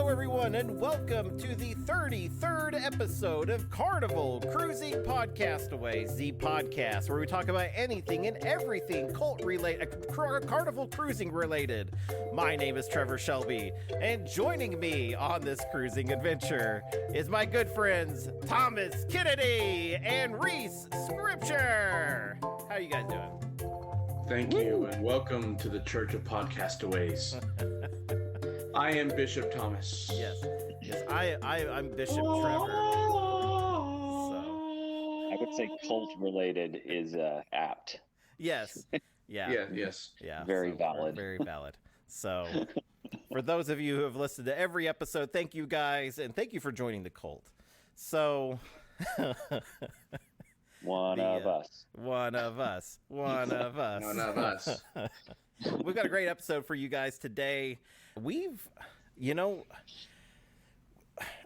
everyone, and welcome to the 33rd episode of Carnival Cruising Podcastaways, the podcast where we talk about anything and everything cult-related, carnival cruising related. My name is Trevor Shelby, and joining me on this cruising adventure is my good friends Thomas Kennedy and Reese Scripture. How you guys doing? Thank you, and welcome to the Church of Podcastaways. I am Bishop Thomas. Yes, I'm Bishop Trevor. So. I would say cult-related is apt. Yes. Yes. Yeah. Very valid. Very valid. So, for those of you who have listened to every episode, thank you guys, and thank you for joining the cult. So, One of us. We've got a great episode for you guys today. We've,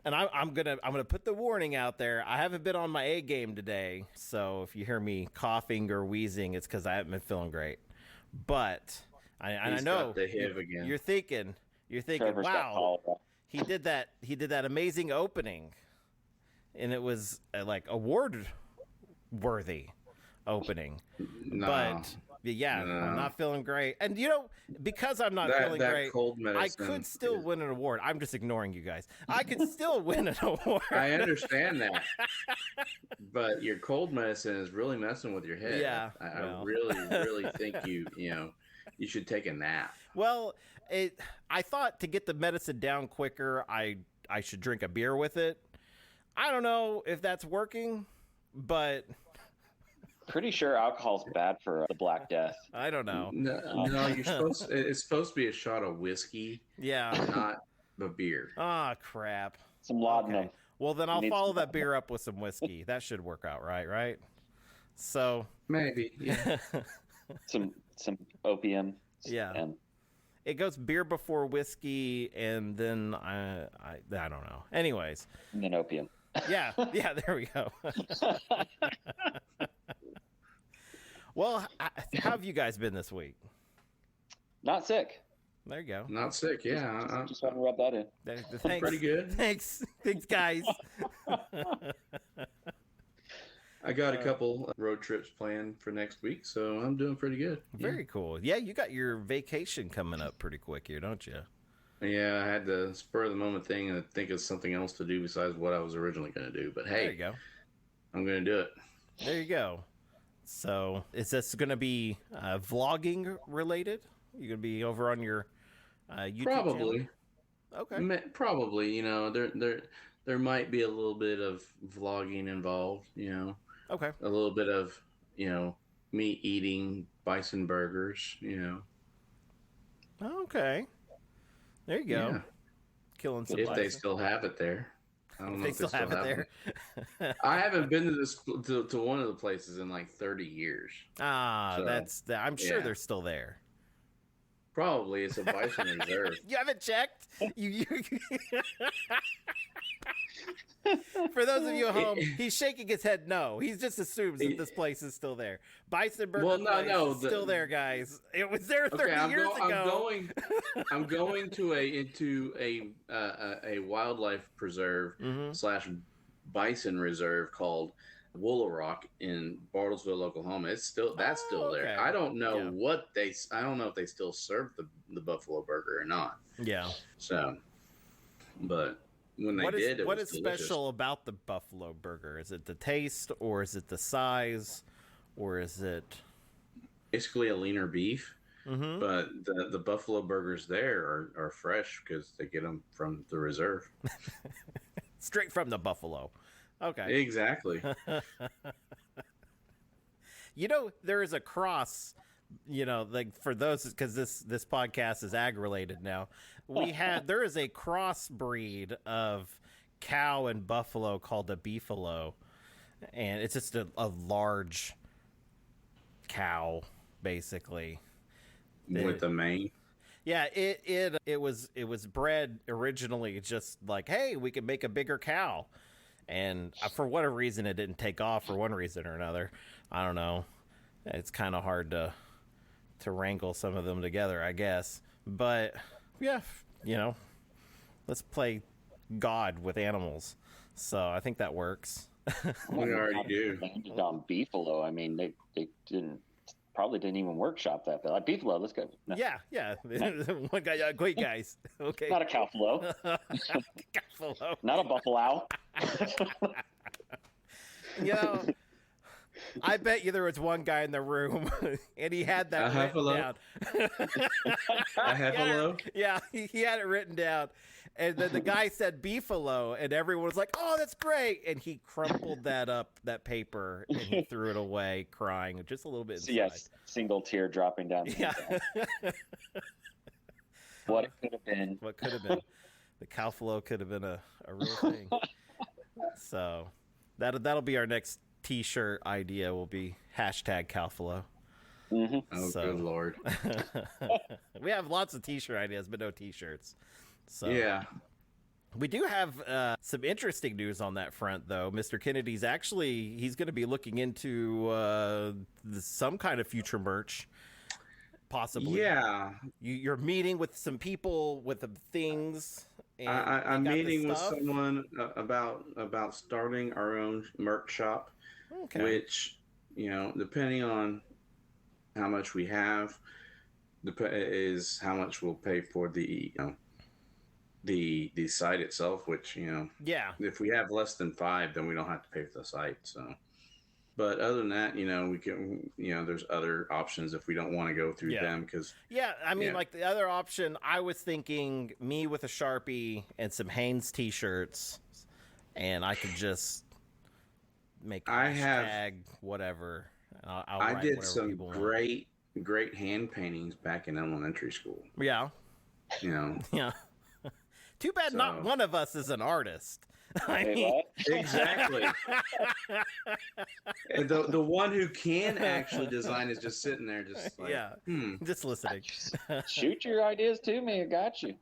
and I'm gonna put the warning out there. I haven't been on my A game today, so if you hear me coughing or wheezing, it's because I haven't been feeling great. But I know the HIV again. You're thinking, Trevor's wow, he did that amazing opening, and it was like award worthy opening. No. But yeah, no. I'm not feeling great. And because I'm not feeling great, cold medicine I could still win an award. I'm just ignoring you guys. I could still win an award. I understand that. But your cold medicine is really messing with your head. Yeah. I really think you should take a nap. Well, I thought to get the medicine down quicker, I should drink a beer with it. I don't know if that's working, but pretty sure alcohol's bad for the Black Death. I don't know. No, it's supposed to be a shot of whiskey. Yeah. Not a beer. Ah, crap. Some laudanum. Okay. Well, then I'll follow that beer up with some whiskey. That should work out right? So maybe. Yeah. some opium. Yeah. And it goes beer before whiskey, and then I don't know. Anyways. And then opium. Yeah, there we go. Well, how have you guys been this week? Not sick. There you go. Not sick, yeah. Just want to rub that in. Thanks. Pretty good. Thanks, guys. I got a couple road trips planned for next week, so I'm doing pretty good. Very cool. Yeah, you got your vacation coming up pretty quick here, don't you? Yeah, I had the spur of the moment thing and think of something else to do besides what I was originally going to do. But hey, there you go. I'm going to do it. There you go. So, is this going to be vlogging related? You going to be over on your YouTube Probably. channel? Okay. Probably. There might be a little bit of vlogging involved. Okay. A little bit of me eating bison burgers. Okay. There you go. Yeah. Killing some if bison. they still have it there. I don't know They if still have it there. I haven't been to one of the places in like 30 years. I'm sure they're still there. Probably. It's a bison reserve. You haven't checked? You For those of you at home, he's shaking his head no. He just assumes that this place is still there. Bison Burger place is still there, guys. It was there 30 years ago. I'm going into a wildlife preserve / bison reserve called Woolarock in Bartlesville, Oklahoma. That's still there. I don't know I don't know if they still serve the buffalo burger or not. Yeah. So, but when they did, it what was is delicious. special about the buffalo burger? Is it the taste, or is it the size, or is it basically a leaner beef? Mm-hmm. But the buffalo burgers there are fresh because they get them from the reserve, straight from the buffalo. Okay, exactly. There is a cross. Like for those, because this podcast is ag-related now. There is a crossbreed of cow and buffalo called a beefalo, and it's just a large cow, basically. With the mane. Yeah, it was bred originally just like, hey, we can make a bigger cow, and for whatever reason it didn't take off for one reason or another. I don't know. It's kind of hard to wrangle some of them together, I guess. But yeah, Let's play God with animals. So I think that works. We already do. Landed on Beefalo. I mean, they probably didn't even workshop that. They're like, Beefalo, let's go. No, Yeah. One guy, great guys. Okay. not a cowfalo, Buffalo. not a buffalo. You know, I bet you there was one guy in the room, and he had that A written heffalo? down. A heffalo? Yeah, he had it written down. And then the guy said beefalo, and everyone was like, "Oh, that's great!" And he crumpled that paper, and he threw it away, crying just a little bit inside. Yes, single tear dropping down. Yeah. What it could have been. What could have been? The cowflow could have been a real thing. So that'll be our next T-shirt idea. Will be #cowflow. Mm-hmm. Oh, So- good Lord. We have lots of T-shirt ideas, but no T-shirts. So Yeah. we do have some interesting news on that front, though. Mr. Kennedy's he's going to be looking into some kind of future merch, possibly. Yeah. You're meeting with some people with the things. And I'm they got the meeting with stuff? someone about starting our own merch shop, Okay. which, depending on how much we have, is how much we'll pay for the site itself, which, Yeah. if we have less than 5, then we don't have to pay for the site. So, but other than that, we can, there's other options if we don't want to go through Yeah. them, because Yeah, I mean, Yeah. like the other option, I was thinking me with a Sharpie and some Hanes T-shirts, and I could just make a I have- hashtag whatever. I'll I write did whatever some people want. great hand paintings back in elementary school. Yeah, yeah. Too bad not So- one of us is an artist. I Wait, mean, what? Exactly. And the one who can actually design is just sitting there, just like, yeah, just listening. Shoot your ideas to me. I got you.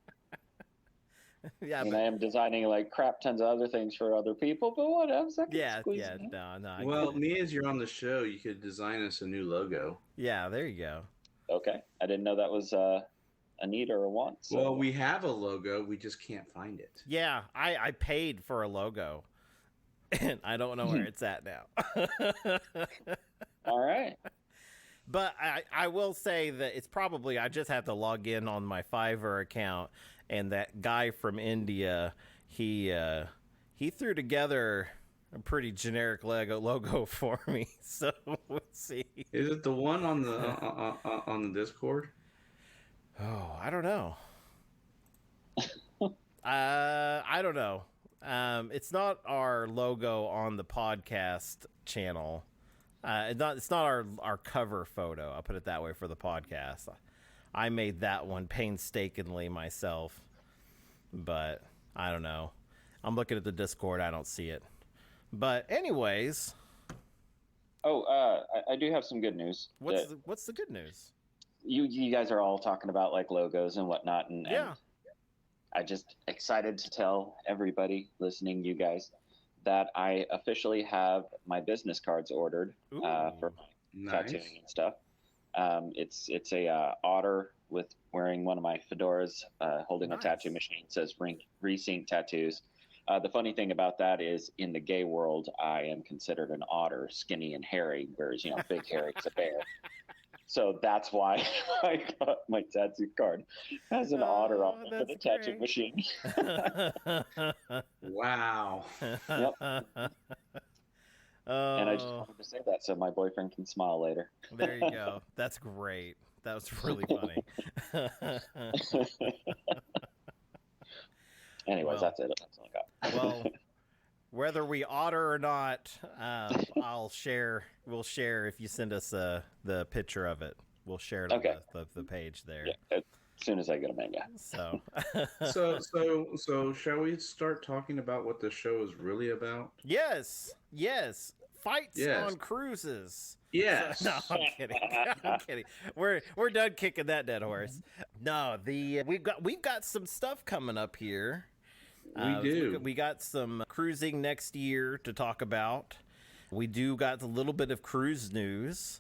Yeah, And but, I am designing like crap tons of other things for other people, but whatever. I can yeah, squeeze yeah. it in. No, I Well, get it. me, as you're on the show, you could design us a new logo. Yeah, there you go. Okay. I didn't know that was a need or a want. So. Well, we have a logo, we just can't find it. Yeah, I paid for a logo, and I don't know where it's at now. All right. But I will say that it's probably, I just have to log in on my Fiverr account, and that guy from India, he threw together a pretty generic logo for me. So we'll see. Is it the one on the on the Discord? Oh, I don't know. I don't know. It's not our logo on the podcast channel. It's not our cover photo. I'll put it that way for the podcast. I made that one painstakingly myself, but I don't know. I'm looking at the Discord. I don't see it. But anyways, Oh, I do have some good news. what's the good news? You guys are all talking about like logos and whatnot, and Yeah. I just excited to tell everybody listening, you guys, that I officially have my business cards ordered for Nice. tattooing and stuff. It's a otter with wearing one of my fedoras, holding Nice. a tattoo machine. It says Resync Tattoos. The funny thing about that is, in the gay world, I am considered an otter, skinny and hairy, whereas big hairy is a bear. So that's why I got my tattoo card has an otter on it with a that's tattoo great. machine. Wow. Yep. And I just wanted to say that so my boyfriend can smile later. There you go. That's great. That was really funny. Anyways, Well. that's it. That's all I got. Well, whether we otter or not, We'll share if you send us the picture of it. We'll share it Okay. on the page there. Yeah, as soon as I get a manga. So, So shall we start talking about what the show is really about? yes, fights Yes. on cruises. Yes. No, I'm kidding. I'm kidding. We're done kicking that dead horse. No, we've got some stuff coming up here. We do. We got some cruising next year to talk about. We do got a little bit of cruise news,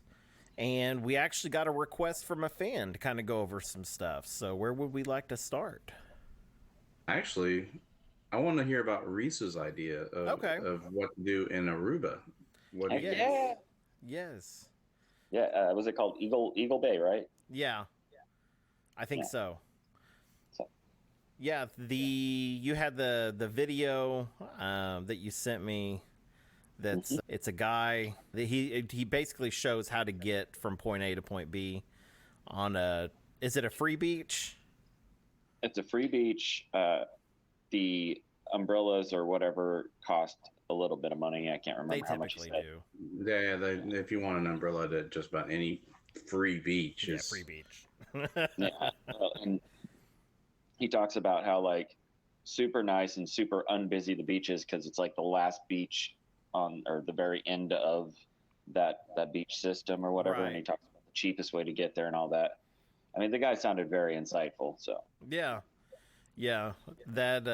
and we actually got a request from a fan to kind of go over some stuff. So where would we like to start? Actually, I want to hear about Reese's idea Okay. of what to do in Aruba. What do Heck you Yes. think? yeah. Yes. Yeah. Was it called Eagle Bay, right? Yeah. I think Yeah. so. So, Yeah, you had the video that you sent me. That's it's a guy that he basically shows how to get from point A to point B on a is it a free beach? it's a free beach. The umbrellas or whatever cost a little bit of money. I can't They remember how much he typically said. do. Yeah, if you want an umbrella to just about any free beach Yeah, is free beach. Yeah. And he talks about how like super nice and super unbusy the beach is because it's like the last beach on or the very end of that beach system or whatever. Right. And he talks about the cheapest way to get there and all that. I mean, the guy sounded very insightful. So Yeah. Yeah, that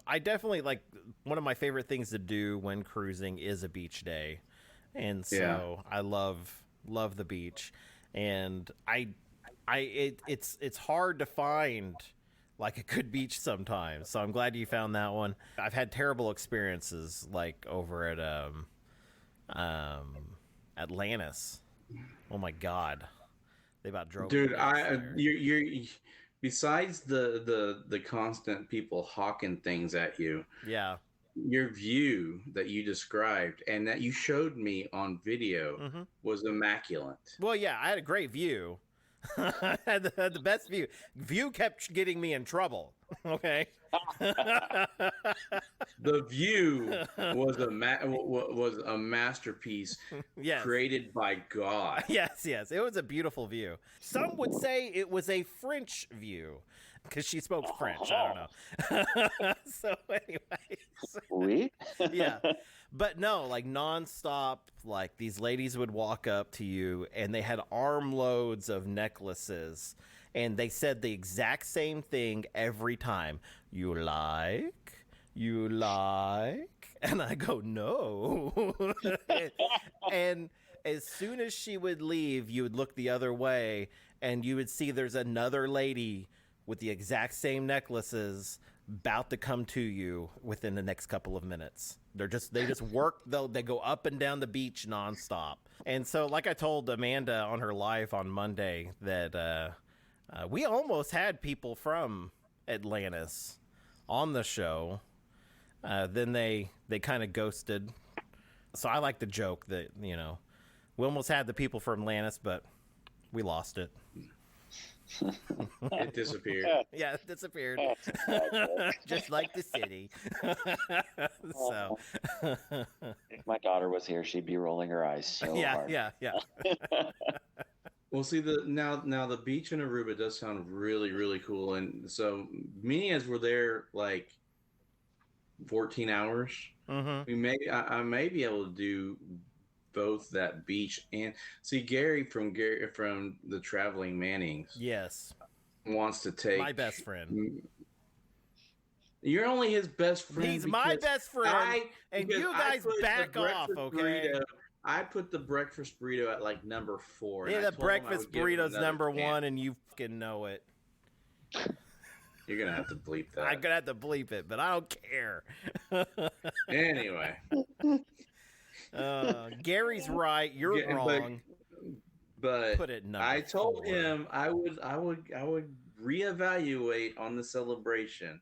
I definitely like one of my favorite things to do when cruising is a beach day. And so I love the beach. And it's hard to find like a good beach sometimes. So I'm glad you found that one. I've had terrible experiences like over at Atlantis. Oh my god. They about drove me dude. nuts there. You're besides the constant people hawking things at you. Yeah. Your view that you described and that you showed me on video Mm-hmm. was immaculate. Well, yeah, I had a great view. I had the best view. View kept getting me in trouble. Okay. The view was a masterpiece Yes. created by God. Yes, yes. It was a beautiful view. Some would say it was a French view because she spoke French. I don't know. So, anyways. Sweet. Yeah. But no, like nonstop, like these ladies would walk up to you and they had armloads of necklaces and they said the exact same thing every time. You like? You like? And I go, no. And as soon as she would leave, you would look the other way and you would see there's another lady with the exact same necklaces about to come to you within the next couple of minutes. They just work. They go up and down the beach nonstop. And so, like I told Amanda on her live on Monday, that we almost had people from Atlantis on the show. Then they kind of ghosted. So I like the joke that we almost had the people from Atlantis, but we lost it. It disappeared. Yeah, it disappeared. Just like the city. So If my daughter was here, she'd be rolling her eyes so yeah, hard. yeah. Well, see now the beach in Aruba does sound really really cool, and so me as we're there like 14 hours. Mm-hmm. I may be able to do both that beach and see Gary from the Traveling Mannings Yes, wants to take my best friend. You're only his best friend. He's my best friend, and because you I guys put the back off, breakfast okay? burrito- I put the breakfast burrito at like number 4. and Yeah, I the told him I breakfast would give him burrito's another number chance. 1, and you fucking know it. You're gonna have to bleep that. I'm gonna have to bleep it, but I don't care. Anyway, Gary's right. You're Yeah, wrong. but Put it number I told 4. him I would reevaluate on the celebration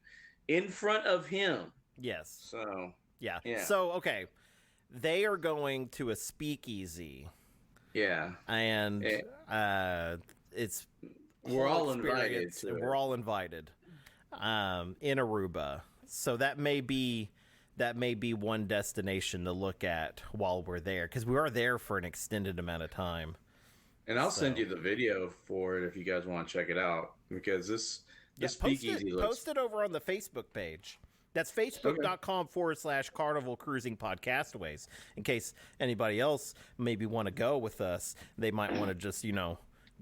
in front of him. Yes. So Yeah. Yeah. So okay, they are going to a speakeasy, yeah, and it's we're whole all invited. experience, To and it. we're all invited in Aruba. So that may be one destination to look at while we're there, because we are there for an extended amount of time. And I'll send So- you the video for it if you guys want to check it out, because this speakeasy looks. Post it over on the Facebook page. That's facebook.com/Carnival Cruising Podcastaways. In case anybody else maybe want to go with us, they might want to just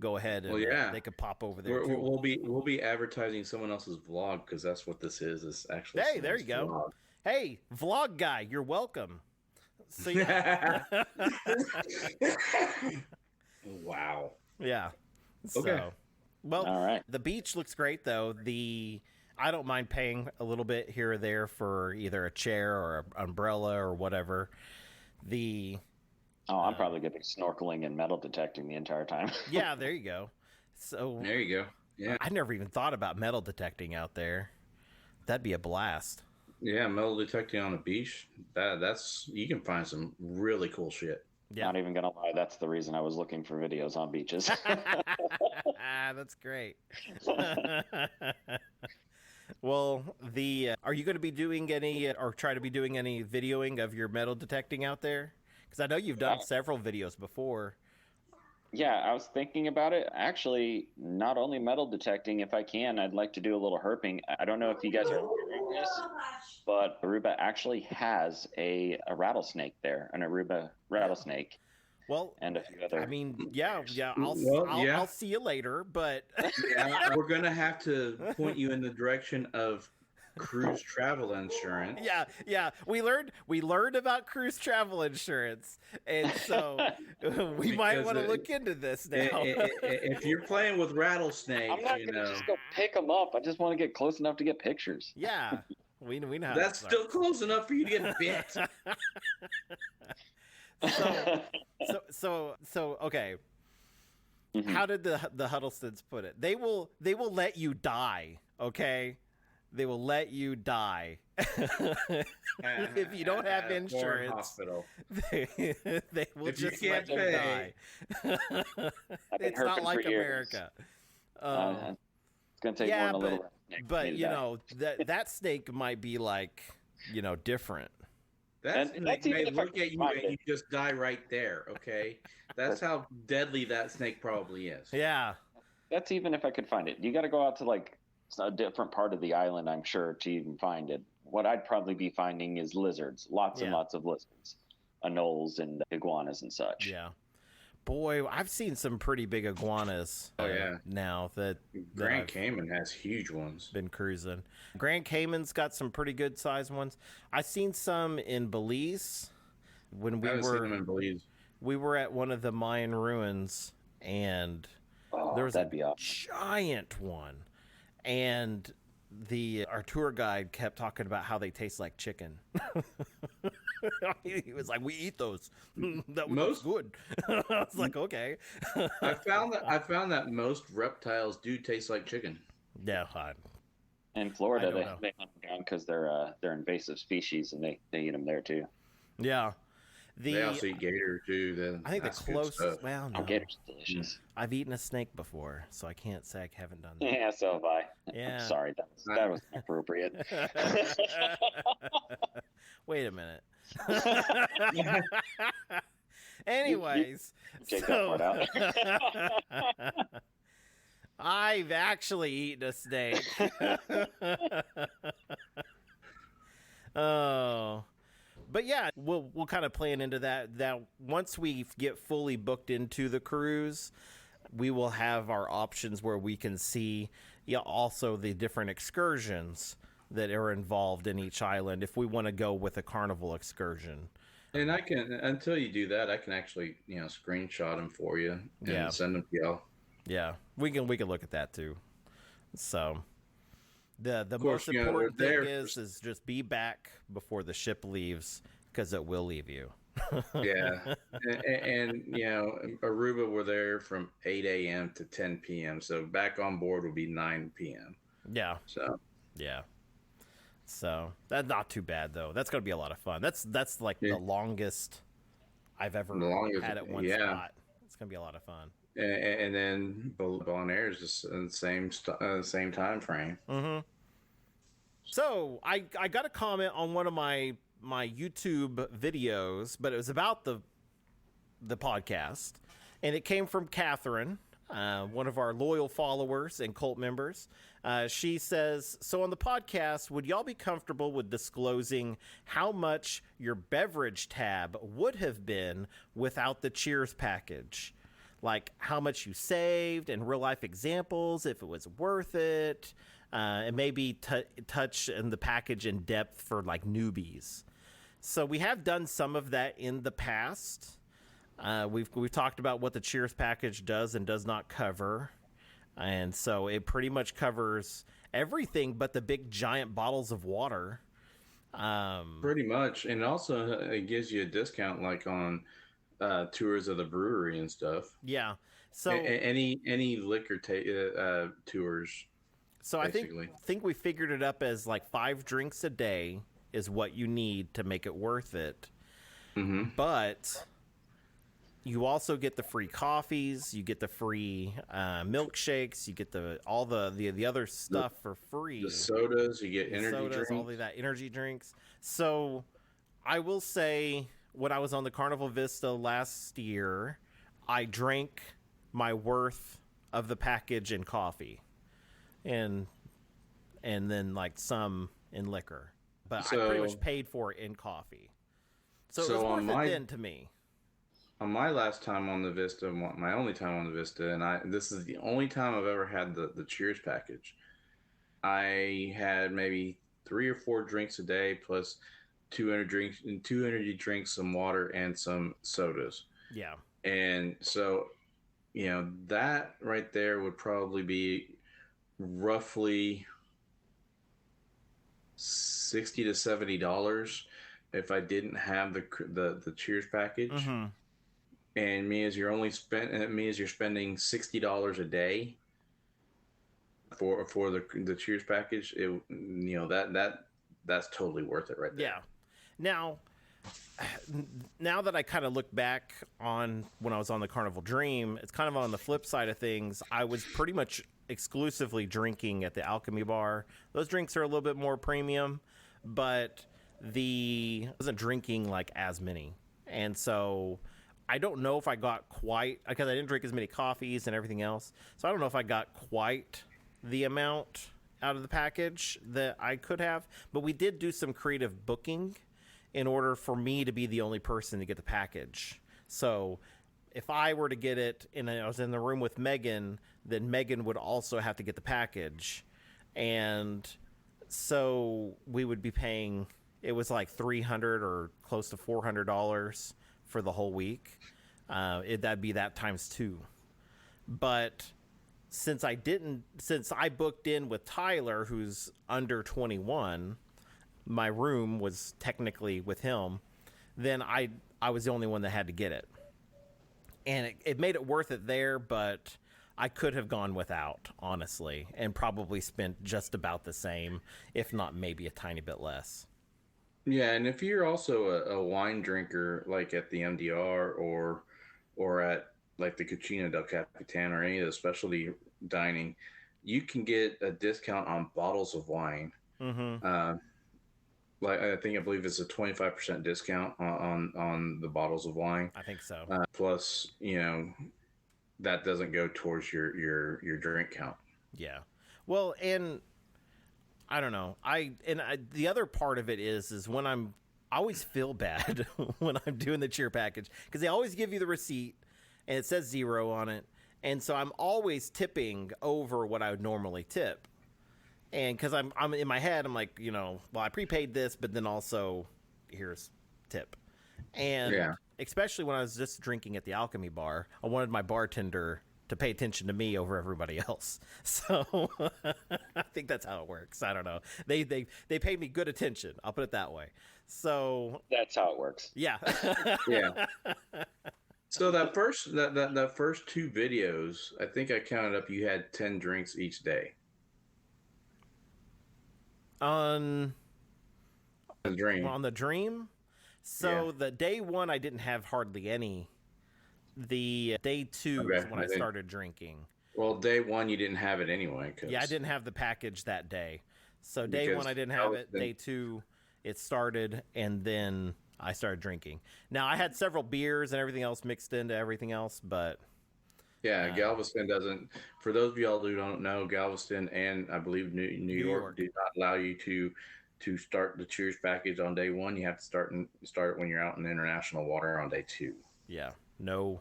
go ahead and they could pop over there. Too. We'll be advertising someone else's vlog, because that's what this is. Is actually Hey, there you go. Hey, vlog guy, you're welcome. So yeah. Wow. Yeah. So, Okay. well, All right. the beach looks great though. The I don't mind paying a little bit here or there for either a chair or an umbrella or whatever. I'm probably going to be snorkeling and metal detecting the entire time. Yeah, there you go. So There you go. Yeah. I never even thought about metal detecting out there. That'd be a blast. Yeah, metal detecting on the beach. That's you can find some really cool shit. Yeah. Not even gonna lie, that's the reason I was looking for videos on beaches. That's great. Well, are you going to be doing any, or try to be doing any videoing of your metal detecting out there? Because I know you've done several videos before. Yeah, I was thinking about it. Actually, not only metal detecting, if I can, I'd like to do a little herping. I don't know if you guys are hearing this, but Aruba actually has a rattlesnake there, an Aruba rattlesnake. Well, and a few other. I mean, yeah. Well, I'll see you later, but Yeah, we're gonna have to point you in the direction of cruise travel insurance. yeah. We learned about cruise travel insurance, and so we might want to look into this now. If you're playing with rattlesnakes, I'm not gonna just go pick them up. I just want to get close enough to get pictures. Yeah, we know. How that's still close enough for you to get bit. So okay. Mm-hmm. How did the Huddlestons put it? They will let you die. Okay, they will let you die if you don't have insurance. Hospital. They will If you just can't let you pay. die. It's not like America. It's gonna take more than a little. But you know that snake might be like different. That snake may look at you and you just die right there, okay? That's how deadly that snake probably is. Yeah. That's even if I could find it. You got to go out to like a different part of the island, I'm sure, to even find it. What I'd probably be finding is lizards, lots and lots of lizards, anoles and iguanas and such. Yeah. Boy, I've seen some pretty big iguanas. Now that Grand Cayman has huge ones. Been cruising. Grand Cayman's got some pretty good sized ones. I've seen some in Belize. When we seen them in Belize. We were at one of the Mayan ruins, and there was a giant one, and our tour guide kept talking about how they taste like chicken. He was like, "We eat those. That was good." I was like, "Okay." I found that most reptiles do taste like chicken. Yeah. In Florida, they hunt them down because they're invasive species, and they eat them there too. Yeah. They also eat gator too. I think the closest. Well, no. Gator's delicious. I've eaten a snake before, so I can't say I haven't done that. Yeah, so have I. Yeah. I'm sorry, that was inappropriate. Wait a minute. Anyways, Take that part out. I've actually eaten a snake. Oh. But yeah, we'll kind of plan into that. That once we get fully booked into the cruise, we will have our options where we can see also the different excursions that are involved in each island if we want to go with a carnival excursion. And I can, until you do that, I can actually screenshot them for you and send them to y'all. Yeah, we can look at that too. So the most important thing is just be back before the ship leaves, because it will leave you. Yeah, and Aruba, we're there from 8 a.m. to 10 p.m. So back on board will be 9 p.m. Yeah. So that's not too bad though. That's gonna be a lot of fun. That's like the longest I've ever had at one spot. It's gonna be a lot of fun. And then Bon Air is just in the same time frame. Mm-hmm. So I got a comment on one of my YouTube videos, but it was about the podcast, and it came from Catherine, one of our loyal followers and cult members. She says, "So on the podcast, would y'all be comfortable with disclosing how much your beverage tab would have been without the Cheers package? Like how much you saved and real life examples, if it was worth it, and maybe touch in the package in depth for like newbies." So we have done some of that in the past. We've talked about what the Cheers package does and does not cover. And so it pretty much covers everything but the big giant bottles of water. Pretty much, and also it gives you a discount like on tours of the brewery and stuff. Yeah. So Any liquor tours. So basically. I think we figured it up as like 5 drinks a day is what you need to make it worth it. Mm-hmm. But you also get the free coffees, you get the free milkshakes, you get all the other stuff for free. The sodas, you get energy drinks. All of that energy drinks. So I will say, when I was on the Carnival Vista last year, I drank my worth of the package in coffee, and then like some in liquor, but I pretty much paid for it in coffee. So it was worth it then to me. On my last time on the Vista, my only time on the Vista, and this is the only time I've ever had the Cheers package. I had maybe 3 or 4 drinks a day plus 2 energy drinks, some water, and some sodas. Yeah. And so, that right there would probably be roughly $60 to $70 if I didn't have the Cheers package. Mm-hmm. And me as you're spending $60 a day for the Cheers package, that's totally worth it right there. Yeah. Now that I kind of look back on when I was on the Carnival Dream, it's kind of on the flip side of things. I was pretty much exclusively drinking at the Alchemy Bar. Those drinks are a little bit more premium, but I wasn't drinking like as many. And so I don't know if I got quite, because I didn't drink as many coffees and everything else. So I don't know if I got quite the amount out of the package that I could have, but we did do some creative booking in order for me to be the only person to get the package. So if I were to get it and I was in the room with Megan, then Megan would also have to get the package. And so we would be paying, it was like $300 or close to $400 for the whole week. That'd be that times 2. But since I booked in with Tyler, who's under 21, my room was technically with him, then I was the only one that had to get it. And it made it worth it there, but I could have gone without, honestly, and probably spent just about the same, if not maybe a tiny bit less. Yeah, and if you're also a wine drinker, like at the MDR or at like the Cucina del Capitan or any of the specialty dining, you can get a discount on bottles of wine. Mm-hmm. I believe it's a 25% discount on the bottles of wine. I think so. Plus, that doesn't go towards your drink count. Yeah. Well, and I don't know. The other part of it is when I always feel bad when I'm doing the cheer package, because they always give you the receipt and it says 0 on it. And so I'm always tipping over what I would normally tip. And because I'm in my head, I'm like, well, I prepaid this, but then also here's tip. And especially when I was just drinking at the Alchemy Bar, I wanted my bartender to pay attention to me over everybody else. So I think that's how it works. I don't know. They paid me good attention. I'll put it that way. So that's how it works. Yeah. Yeah. So that first 2 videos, I think I counted up, you had 10 drinks each day. On the Dream. On the Dream? So the day 1, I didn't have hardly any. The day 2 is when I started drinking. Well, day 1 you didn't have it anyway. Yeah, I didn't have the package that day. So day 1 I didn't have it. Day 2 it started, and then I started drinking. Now I had several beers and everything else mixed into everything else, but yeah, Galveston doesn't. For those of y'all who don't know, Galveston and I believe New York do not allow you to start the Cheers package on day 1. You have to start it when you're out in international water on day 2. Yeah, no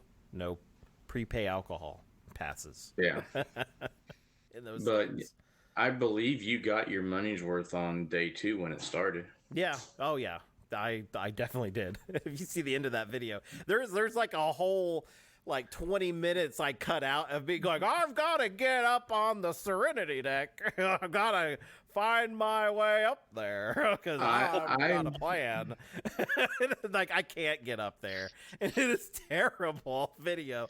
prepay alcohol passes. Yeah, in those but things. I believe you got your money's worth on day 2 when it started. Yeah. Oh yeah. I definitely did. If you see the end of that video, there's like a whole like 20 minutes I cut out of me going, I've got to get up on the Serenity deck. I've got to find my way up there because I've got a plan. Like, I can't get up there. And it is terrible video.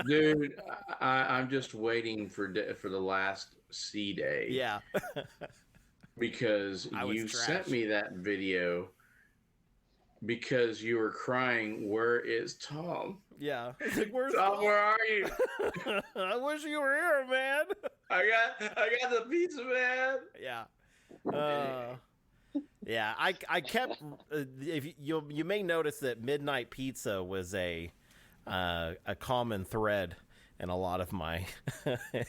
Dude, I'm just waiting for the last sea day. Yeah. Because you sent me that video because you were crying, where is Tom? Yeah. It's like, where's Tom, where are you? I wish you were here, man. I got the pizza, man. Yeah. Yeah, I kept. If you may notice that Midnight Pizza was a common thread in a lot of my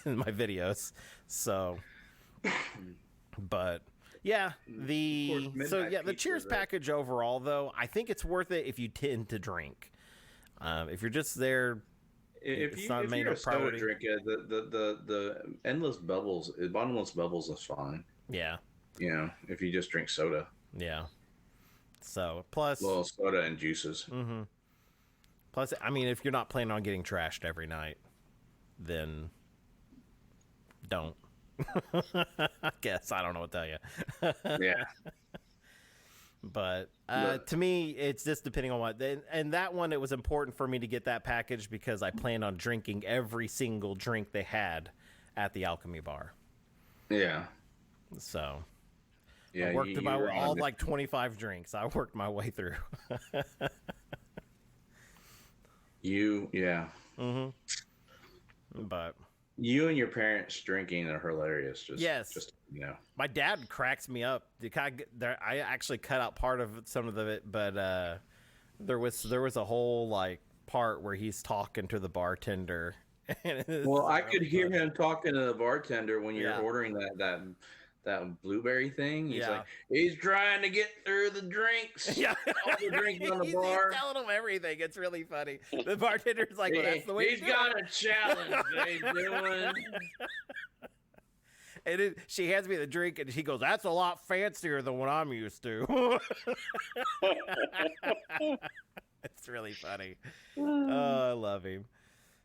in my videos. So, but yeah, the Cheers package overall, though, I think it's worth it if you tend to drink. If you're just there, if you're a soda drinker, the endless bubbles, bottomless bubbles is fine. Yeah. You know, if you just drink soda. Yeah. So, plus... Well, soda and juices. Mm-hmm. Plus, I mean, if you're not planning on getting trashed every night, then don't. I guess. I don't know what to tell you. Yeah. But to me, it's just depending on what... And that one, it was important for me to get that package because I planned on drinking every single drink they had at the Bar. Yeah. So... Yeah, I worked about all like 25 drinks. I worked my way through. Yeah. Mm-hmm. But you and your parents drinking are hilarious. Just my dad cracks me up. I actually cut out part of some of it, but there was a whole like part where he's talking to the bartender. Well, I could hear him talking to the bartender when you're ordering that blueberry thing. He's like, he's trying to get through the drinks. Yeah. All the drinks on the bar. He's telling them everything. It's really funny. The bartender's like, well, that's the way he's got a challenge he's doing. And she hands me the drink, and she goes, that's a lot fancier than what I'm used to. It's really funny. Oh, I love him.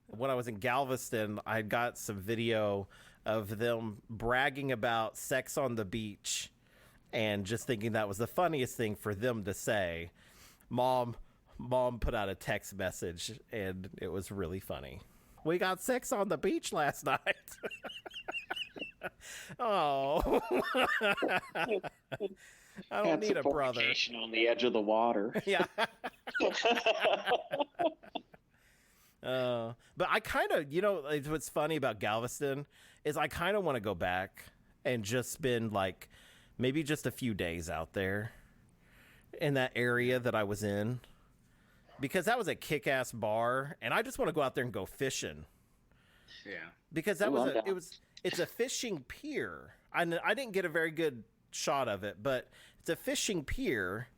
When I was in Galveston, I got some video of them bragging about sex on the beach and just thinking that was the funniest thing for them to say. Mom put out a text message, and it was really funny. We got sex on the beach last night. Oh. I don't need a brother. On the edge of the water. Yeah. But I kind of, what's funny about Galveston is I kind of want to go back and just spend like maybe just a few days out there in that area that I was in, because that was a kick-ass bar, and I just want to go out there and go fishing. Yeah. Because it's a fishing pier. I didn't get a very good shot of it, but it's a fishing pier,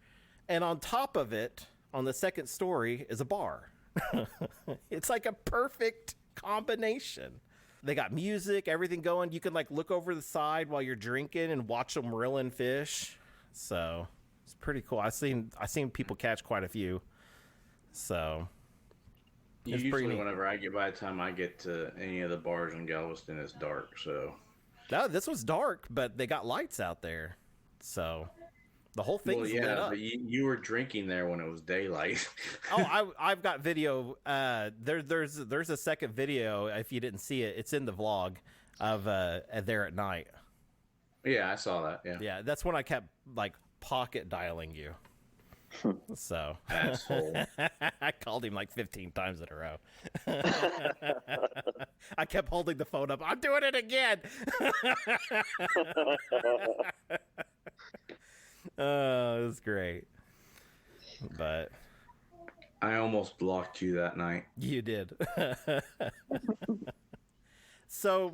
and on top of it, on the second story, is a bar. It's like a perfect combination. They got music, everything going. You can like look over the side while you're drinking and watch them reeling fish. So it's pretty cool. I've seen people catch quite a few. So usually whenever by the time I get to any of the bars in Galveston, it's dark. So no, this was dark, but they got lights out there. So the whole thing's lit up. But you were drinking there when it was daylight. Oh, I've got video. There's a second video. If you didn't see it, it's in the vlog of there at night. Yeah, I saw that. Yeah. Yeah, that's when I kept like pocket dialing you. So asshole. I called him like 15 times in a row. I kept holding the phone up. I'm doing it again. Oh, it was great. But I almost blocked you that night. You did. So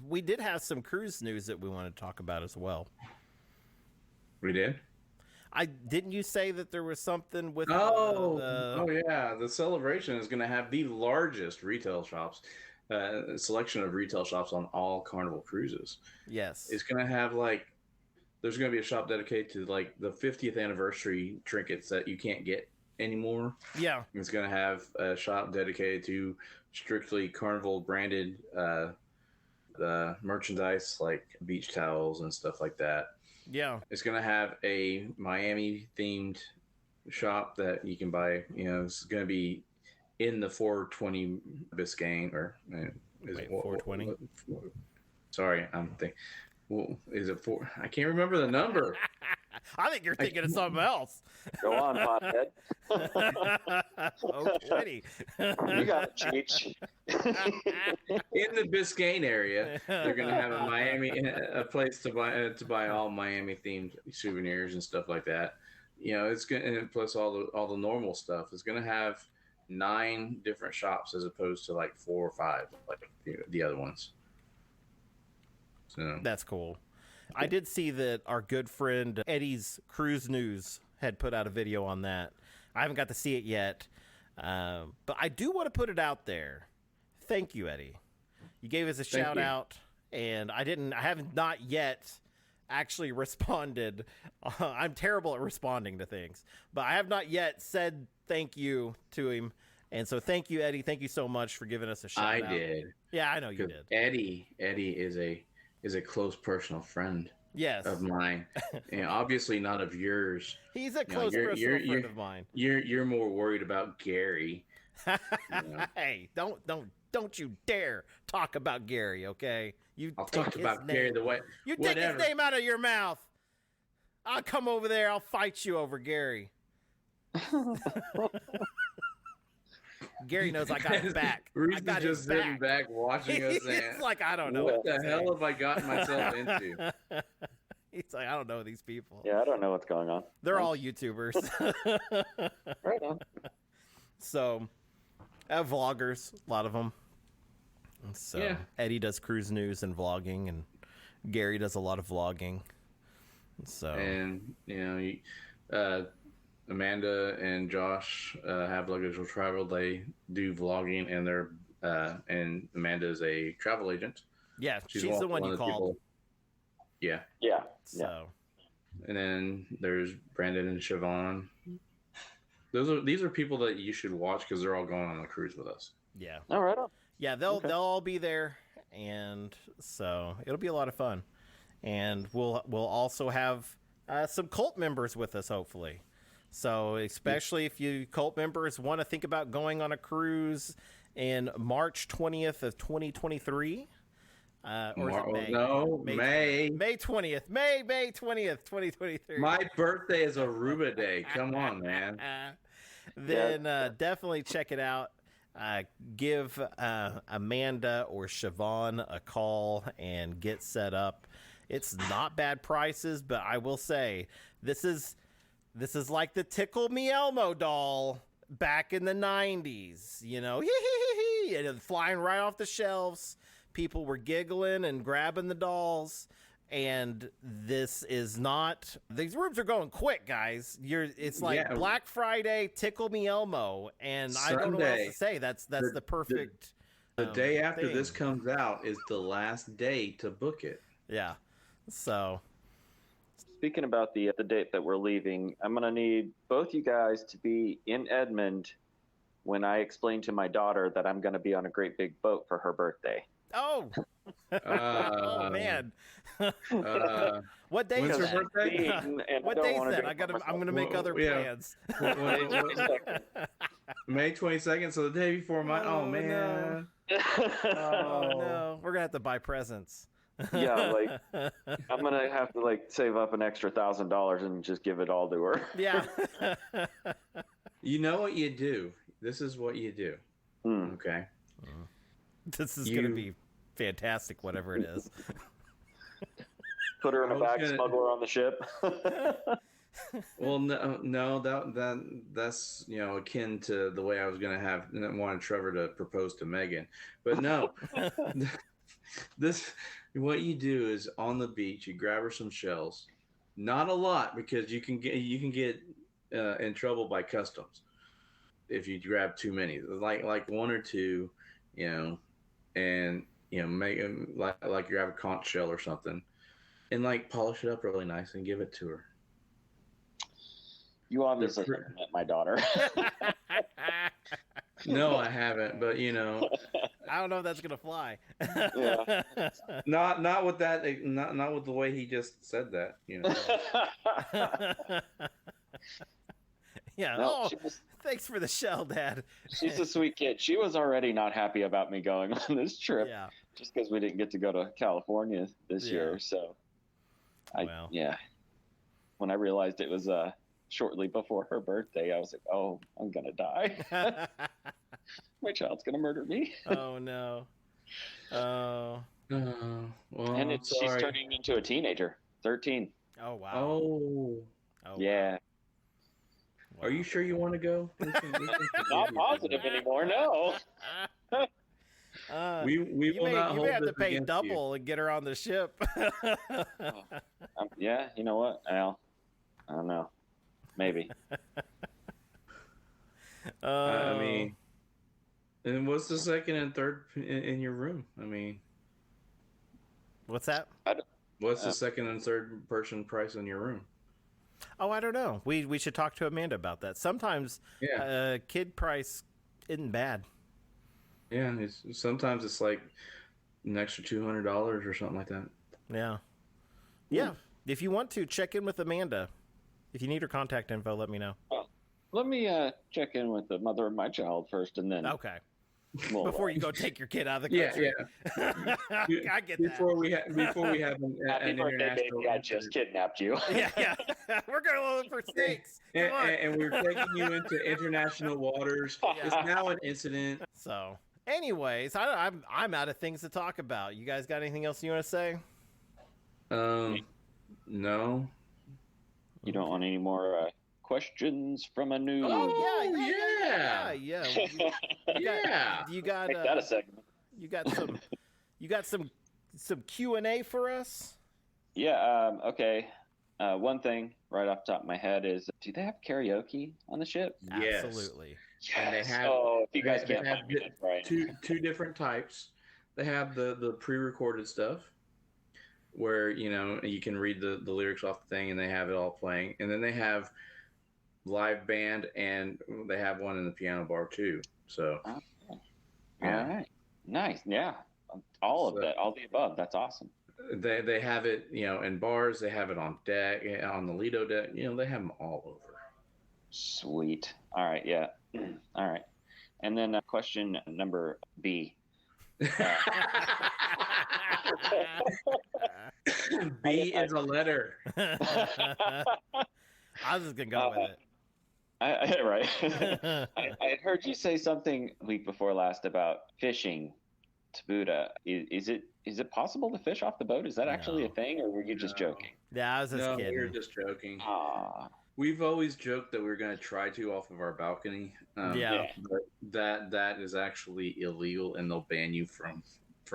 we did have some cruise news that we wanted to talk about as well. We did? Didn't you say that there was something with yeah, the Celebration is going to have the largest retail shops, selection of retail shops on all Carnival cruises. Yes. It's going to have there's going to be a shop dedicated to like the 50th anniversary trinkets that you can't get anymore. Yeah. It's going to have a shop dedicated to strictly Carnival branded merchandise like beach towels and stuff like that. Yeah. It's going to have a Miami themed shop that you can buy. It's going to be in the 420 Biscayne or is Wait, 420? Sorry, I'm thinking. Well, is it 4? I can't remember the number. I think you're thinking of something else. Go on, pothead. Oh, Quitty. You got it, Cheech. In the Biscayne area, they're gonna have a place to buy all Miami themed souvenirs and stuff like that. It's gonna, and plus all the normal stuff. It's gonna have 9 different shops as opposed to like 4 or 5 like the other ones. So That's cool. I did see that our good friend Eddie's Cruise News had put out a video on that. I haven't got to see it yet, but I do want to put it out there. Thank you, Eddie. You gave us a shout out, and I haven't not yet actually responded. I'm terrible at responding to things, but I have not yet said thank you to him. And so thank you, Eddie. Thank you so much for giving us a shout out. I did. Yeah, I know you did. Eddie is a close personal friend. Yes. Of mine, and obviously not of yours. He's a close personal friend of mine. You're more worried about Gary. Hey, don't you dare talk about Gary, okay? I'll talk about Gary the way. You take his name out of your mouth. I'll come over there. I'll fight you over Gary. Gary knows I got his back. Reese is just sitting back watching us. He's like, I don't know. What the hell have I gotten myself into? He's like, I don't know these people. Yeah, I don't know what's going on. They're all YouTubers. Right on. So, vloggers, a lot of them. So yeah. Eddie does cruise news and vlogging, and Gary does a lot of vlogging. So Amanda and Josh have Luggage Will Travel. They do vlogging, and Amanda is a travel agent. Yeah, she's the one you called. People. Yeah. So, and then there's Brandon and Siobhan. These are people that you should watch because they're all going on a cruise with us. Yeah. All right. Yeah, they'll all be there, and so it'll be a lot of fun. And we'll also have some cult members with us, hopefully. So especially if you cult members want to think about going on a cruise in March 20th of 2023. Or is it May? No, May. May 20th. May 20th, 2023. My birthday is Aruba Day. Come on, man. Then definitely check it out. Give Amanda or Siobhan a call and get set up. It's not bad prices, but I will say this is like the Tickle Me Elmo doll back in the 90s, and flying right off the shelves. People were giggling and grabbing the dolls, and this is not. These rooms are going quick, guys. It's like Black Friday, Tickle Me Elmo, and Sunday, I don't know what else to say. That's the perfect. The day after this comes out is the last day to book it. Yeah, so. Speaking about the date that we're leaving, I'm going to need both you guys to be in Edmond when I explain to my daughter that I'm going to be on a great big boat for her birthday. Oh, oh man! What day is her birthday? What day is that? I'm going to make other plans. May 22nd, so the day before my. Oh man! No. Oh no! We're gonna have to buy presents. Yeah, I'm gonna have to save up an extra $1,000 and just give it all to her. Yeah. You know what you do? This is what you do. Okay. This is gonna be fantastic, whatever it is. Put her in a bag, smuggle her on the ship. Well, no, that's akin to the way I was gonna wanted Trevor to propose to Megan, but no. What you do is on the beach, you grab her some shells, not a lot because you can get in trouble by customs if you grab too many, like 1 or 2, and make like you grab a conch shell or something, and polish it up really nice and give it to her. You obviously haven't met my daughter. No, I haven't, but you know, I don't know if that's gonna fly. Yeah. not with that, not with the way he just said that. You know. Yeah. No, Oh, thanks for the shell, Dad. she's a sweet kid. She was already not happy about me going on this trip, Yeah. just because we didn't get to go to California this year. So, yeah. When I realized it was shortly before her birthday, I was like, "Oh, I'm gonna die. My child's gonna murder me." Oh no. Oh. Well, And she's turning into a teenager, 13. Oh wow. Oh. Yeah. Are you sure you want to go? Not positive anymore. No. We will not you hold may have to this pay against double and get her on the ship. Yeah. You know what, Al? I don't know. Maybe. I mean, and what's the second and third in your room? I mean, what's that? What's the second and third person price in your room? Oh, I don't know. We should talk to Amanda about that. Sometimes kid price isn't bad. Yeah, sometimes it's like an extra $200 or something like that. Yeah. Yeah. If you want to, check in with Amanda. If you need her contact info, let me know. Well, let me check in with the mother of my child first, and then Okay. we'll, Before you go take your kid out of the country. Yeah. I get before we have an Happy birthday, international. baby! I just kidnapped you. Yeah. We're going to look for snakes. Come on. And we're taking you into international waters. Yeah. It's now an incident. So, anyways, I'm out of things to talk about. You guys got anything else you want to say? No. You don't want any more questions from a new? Yeah. You got Make that a segment. You got some Q&A for us? Yeah. Okay. One thing right off the top of my head is, do they have karaoke on the ship? Yes. Absolutely. Yes. And they have. If you guys they can't have find me, right? two different types. They have the pre-recorded stuff, where you can read the lyrics off the thing, and they have it all playing. And then they have live band, and they have one in the piano bar too. So. Okay. Yeah. All right. Nice. Yeah. All of that. All the above. That's awesome. They have it, in bars. They have it on deck, on the Lido deck. They have them all over. Sweet. All right. Yeah. All right. And then question number B. B is a letter. I was just gonna go with it. Right. I had heard you say something week before last about fishing to Buddha. Is it possible to fish off the boat? Is that actually a thing, or were you just joking? Yeah, I was just kidding. We were just joking. Ah. We've always joked that we were going to try to off of our balcony. Yeah. But that is actually illegal, and they'll ban you for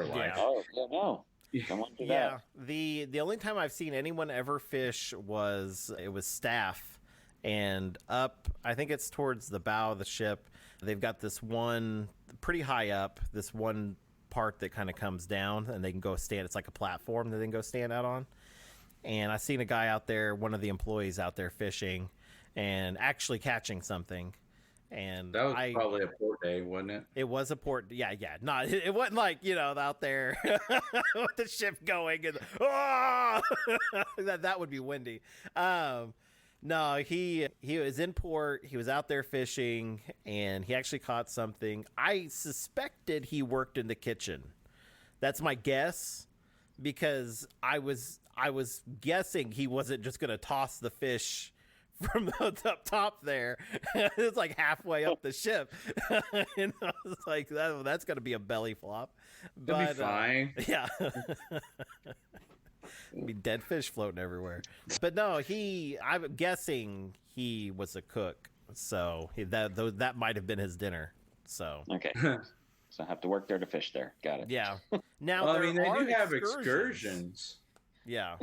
life. Yeah. Oh, yeah, no. Don't do that. The only time I've seen anyone ever fish was staff, and up, I think it's towards the bow of the ship. They've got this one pretty high up, this one part that kind of comes down, and they can go stand. It's like a platform that they can go stand out on. And I seen a guy out there, one of the employees out there fishing, and actually catching something. And that was probably a port day, wasn't it? It was a port. Yeah. Not. It wasn't like out there with the ship going and that would be windy. No, he was in port. He was out there fishing, and he actually caught something. I suspected he worked in the kitchen. That's my guess, because I was guessing he wasn't just going to toss the fish from the up top there. It's like halfway up the ship. And I was like, that's going to be a belly flop. That'd be fine. Yeah. Be dead fish floating everywhere. But no, I'm guessing he was a cook. So that might have been his dinner. So. Okay. So I have to work there to fish there. Got it. Yeah. Now, well, I mean, they do have excursions. Yeah.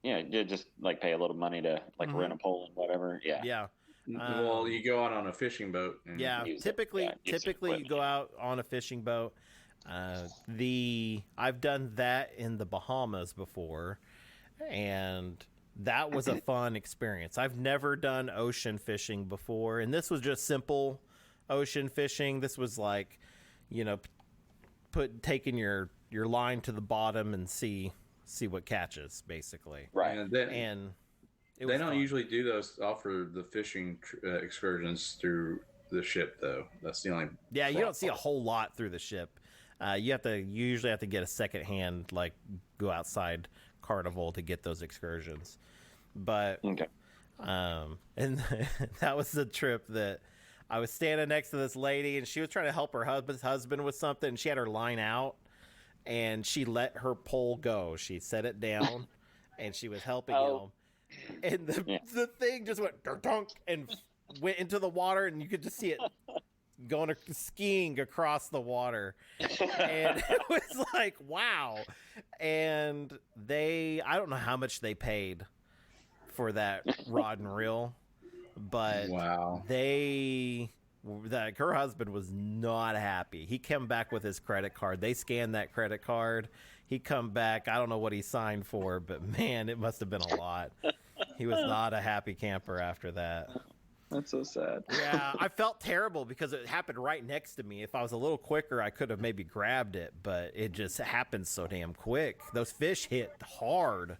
Yeah, you just like pay a little money to rent a pole and whatever. Yeah. Yeah. Well, you go out on a fishing boat. Yeah. Typically you go out on a fishing boat. I've done that in the Bahamas before, and that was a fun experience. I've never done ocean fishing before, and this was just simple ocean fishing. This was like, taking your line to the bottom and see what catches, basically. Right. And they don't usually offer the fishing excursions through the ship, though. That's the only. Yeah, you don't see a whole lot through the ship. You usually have to get a second hand, like go outside Carnival to get those excursions. But okay. And that was the trip that I was standing next to this lady, and she was trying to help her husband with something. And she had her line out, and she let her pole go. She set it down, and she was helping him. And the thing just went dunk and went into the water, and you could just see it going skiing across the water. And it was like, wow. And I don't know how much they paid for that rod and reel, but wow. Her husband was not happy. He came back with his credit card. They scanned that credit card. He come back. I don't know what he signed for, but man, it must have been a lot. He was not a happy camper after that. That's so sad. Yeah, I felt terrible because it happened right next to me. If I was a little quicker, I could have maybe grabbed it, but it just happened so damn quick. Those fish hit hard,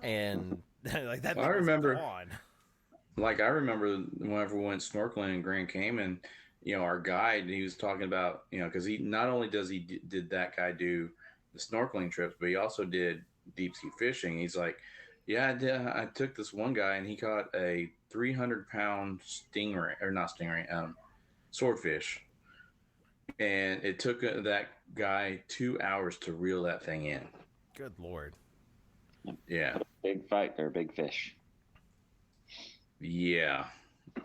and like that. I remember whenever we went snorkeling in Grand Cayman, our guide, he was talking about, because he not only did that guy do the snorkeling trips, but he also did deep sea fishing. He's like, yeah, I took this one guy and he caught a 300-pound swordfish, and it took that guy 2 hours to reel that thing in. Good Lord. Yeah. Big fight. They're big fish. Yeah.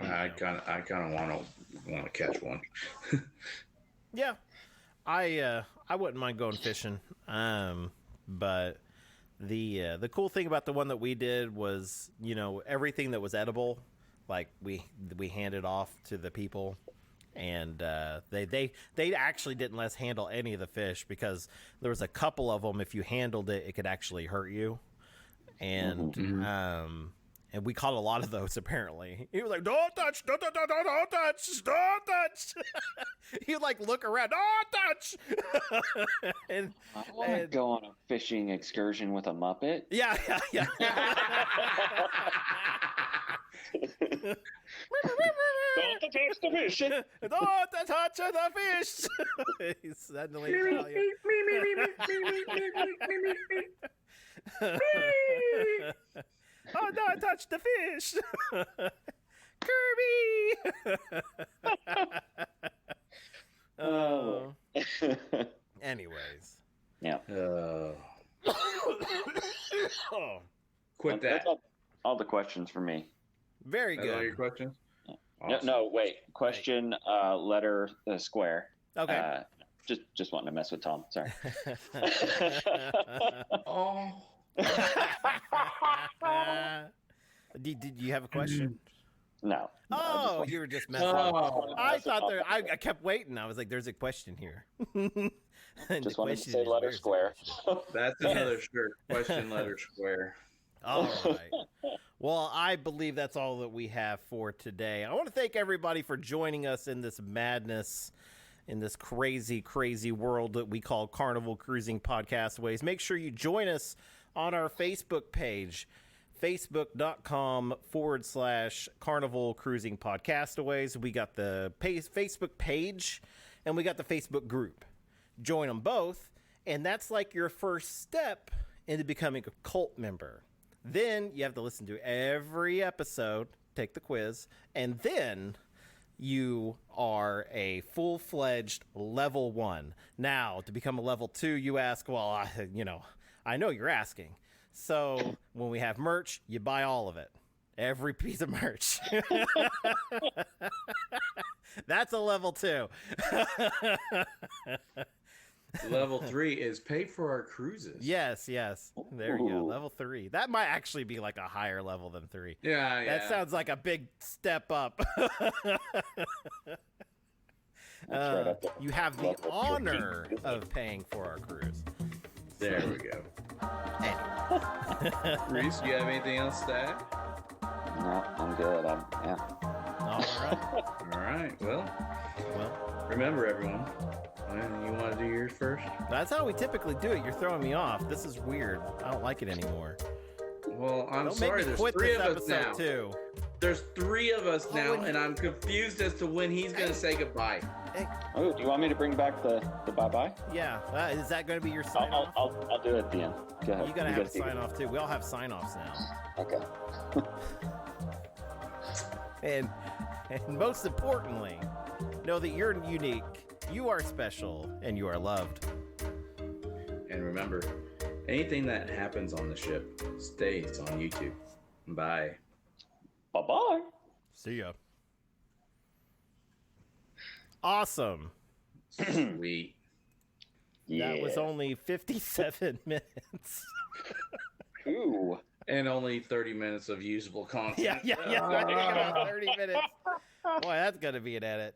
I kind of want to catch one. Yeah. I wouldn't mind going fishing. But the cool thing about the one that we did was, everything that was edible, like we handed off to the people, and they actually didn't let us handle any of the fish because there was a couple of them, if you handled it, it could actually hurt you. And and we caught a lot of those, apparently. He was like, don't touch. He would like look around, don't touch. and I want to go on a fishing excursion with a Muppet. Yeah. Don't touch the fish. Don't touch the fish. He's suddenly Italian. Oh, don't touch the fish. Kirby. Oh. Anyways. Yeah. Oh. Quit that. That's all the questions for me. Very That's good. all your questions? Awesome. No, wait. Question, letter, square. Okay. Just wanting to mess with Tom. Sorry. Oh. Did you have a question? No. Oh, you were just messing up. I thought I kept waiting. I was like, there's a question here. Just wanted to say letter square. That's another shirt. Question, letter square. All right. Well, I believe that's all that we have for today. I want to thank everybody for joining us in this madness, in this crazy, crazy world that we call Carnival Cruising Podcastaways. Make sure you join us on our Facebook page, facebook.com/Carnival Cruising Podcastaways. We got the Facebook page and we got the Facebook group. Join them both, and that's like your first step into becoming a cult member. Then you have to listen to every episode, take the quiz, and then you are a full-fledged level 1. Now, to become a level 2, you ask, well, I know you're asking. So when we have merch, you buy all of it. Every piece of merch. That's a level 2. Level 3 is pay for our cruises. Yes. There you go. Level 3. That might actually be like a higher level than 3. Yeah. That sounds like a big step up. You have the honor of paying for our cruise. There we go. Anyway. Reese, do you have anything else to add? No, I'm good. Yeah. All right. All right. Well, Well, remember, everyone, you want to do yours first? that's how we typically do it. You're throwing me off. This is weird. I don't like it anymore. Well, I'm Don't sorry. make me There's quit 3 this of us episode now. too. There's 3 of us now, and and I'm confused as to when he's going to say goodbye. Hey, Oh, do you want me to bring back the bye-bye? yeah. Is that going to be your sign off? I'll do it at the end. Go ahead. You got to have a sign off too. We all have sign offs now. Okay. And most importantly, know that you're unique, you are special, and you are loved. And remember, anything that happens on the ship stays on YouTube. Bye. Bye-bye. See ya. Awesome. Sweet. Yeah. That was only 57 minutes. Ooh. And only 30 minutes of usable content. Yeah. We're talking about 30 minutes. Boy, that's going to be an edit.